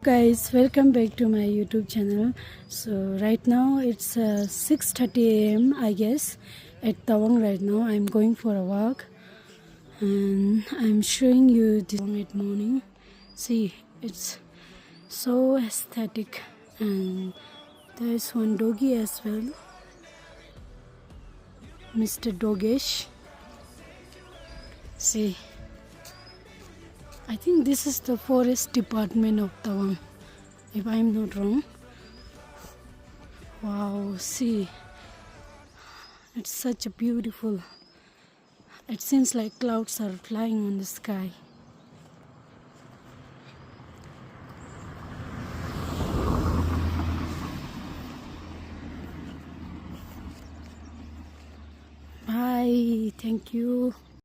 Guys, welcome back to my YouTube channel. So right now it's 6:30 a.m. I guess at Tawang. Right now I'm going for a walk and I'm showing you this at morning. See, it's so aesthetic, and there's one doggy as well, Mr. Dogesh. See, I think this is the forest department of Tawang, if I'm not wrong. Wow, see, it's such a beautiful. It seems like clouds are flying on the sky. Bye, thank you.